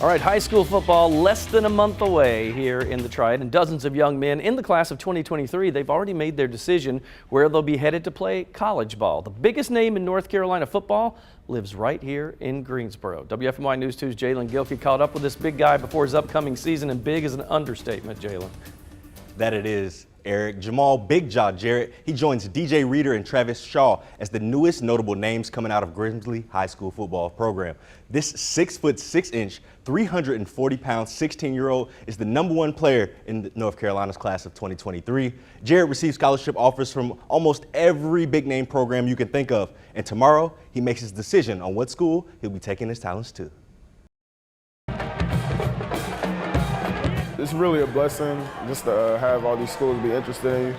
All right, high school football less than a month away here in the Triad, and dozens of young men in the class of 2023, they've already made their decision where they'll be headed to play college ball. The biggest name in North Carolina football lives right here in Greensboro. WFMY News 2's Jalen Gilkey caught up with this big guy before his upcoming season, and big is an understatement, Jalen. That it is, Eric. Jamaal Big Jah Jarrett, he joins DJ Reader and Travis Shaw as the newest notable names coming out of Grimsley High School football program. This 6'6", 340-pound 16-year-old is the #1 player in North Carolina's class of 2023. Jarrett receives scholarship offers from almost every big name program you can think of, and tomorrow he makes his decision on what school he'll be taking his talents to. It's really a blessing just to have all these schools be interested in you.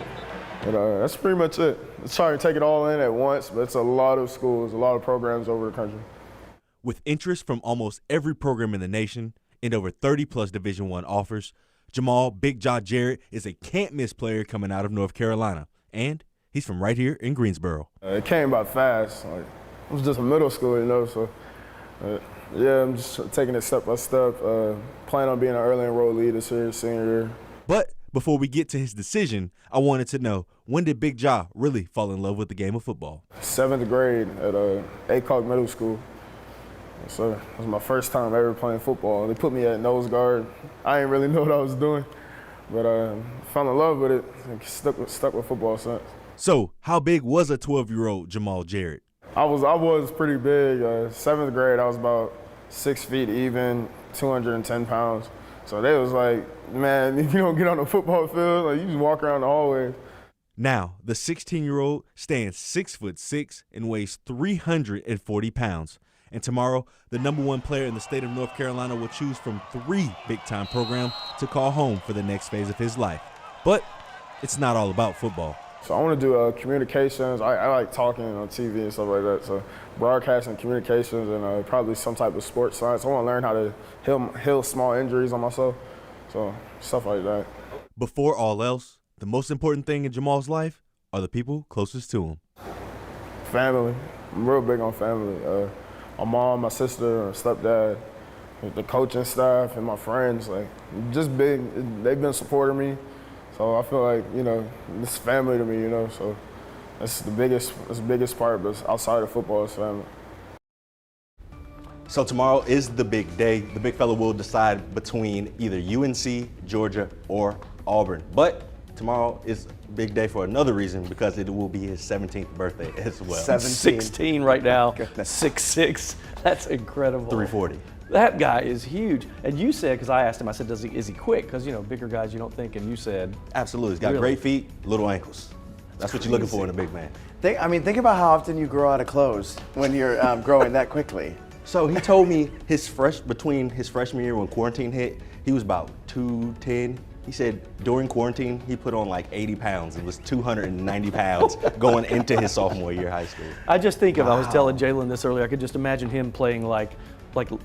And that's pretty much it. It's trying to take it all in at once, but it's a lot of schools, a lot of programs over the country. With interest from almost every program in the nation and over 30-plus Division I offers, Jamaal Big Jah Jarrett is a can't-miss player coming out of North Carolina, and he's from right here in Greensboro. It came about fast. Like, it was just a middle school, you know, so yeah, I'm just taking it step by step. Plan on being an early enrolled lead this year, senior year. But before we get to his decision, I wanted to know, when did Big Jah really fall in love with the game of football? 7th grade at Acock Middle School. So it was my first time ever playing football. They put me at nose guard. I didn't really know what I was doing, but I fell in love with it and stuck with football since. So how big was a 12-year-old Jamaal Jarrett? I was pretty big. 7th grade, I was about 6 feet even, 210 pounds. So they was like, man, if you don't get on the football field, like, you just walk around the hallway. Now, the 16-year-old stands 6'6" and weighs 340 pounds. And tomorrow, the #1 player in the state of North Carolina will choose from 3 big-time programs to call home for the next phase of his life. But it's not all about football. So I want to do communications. I like talking on TV and stuff like that. So broadcasting, communications, and probably some type of sports science. I want to learn how to heal small injuries on myself. So stuff like that. Before all else, the most important thing in Jamaal's life are the people closest to him. Family. I'm real big on family. My mom, my sister, my stepdad, the coaching staff, and my friends. Like, just big. They've been supporting me. So I feel like, you know, it's family to me, you know, so that's the biggest part, but outside of football, it's family. So tomorrow is the big day. The big fella will decide between either UNC, Georgia, or Auburn. But tomorrow is a big day for another reason, because it will be his 17th birthday as well. 16 right now, 6'6". That's incredible. 340. That guy is huge. And you said, because I asked him, I said, is he quick? Because, you know, bigger guys you don't think, and you said. Absolutely. He's got great feet, little ankles. That's what you're looking for in a big man. Think about how often you grow out of clothes when you're growing that quickly. So he told me between his freshman year when quarantine hit, he was about 210. He said during quarantine, he put on like 80 pounds. It was 290 pounds going into his sophomore year of high school. I just think of, I was telling Jalen this earlier, I could just imagine him playing like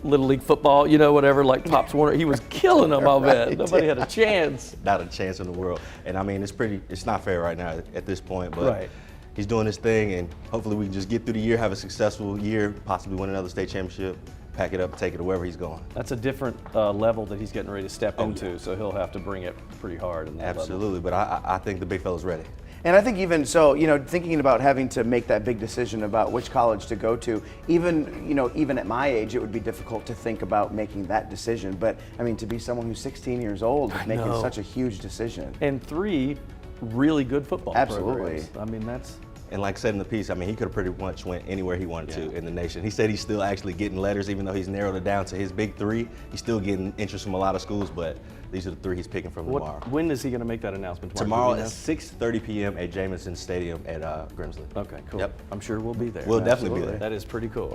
Little League football, you know, whatever, like Pops Warner. He was killing them, I bet. Nobody had a chance. Not a chance in the world. And I mean, it's not fair right now at this point, but he's doing his thing, and hopefully we can just get through the year, have a successful year, possibly win another state championship, pack it up, take it to wherever he's going. That's a different level that he's getting ready to step into, so he'll have to bring it pretty hard. In that Absolutely, but I think the big fella's ready. And I think even so, you know, thinking about having to make that big decision about which college to go to, even at my age, it would be difficult to think about making that decision. But I mean, to be someone who's 16 years old is making such a huge decision. And 3 really good football Absolutely. programs. I mean, that's. And like I said in the piece, I mean, he could have pretty much went anywhere he wanted to in the nation. He said he's still actually getting letters, even though he's narrowed it down to his big 3. He's still getting interest from a lot of schools, but these are the 3 he's picking from tomorrow. When is he going to make that announcement? Tomorrow at 6:30 p.m. at Jamison Stadium at Grimsley. Okay, cool. Yep. I'm sure we'll be there. We'll definitely be there. That is pretty cool.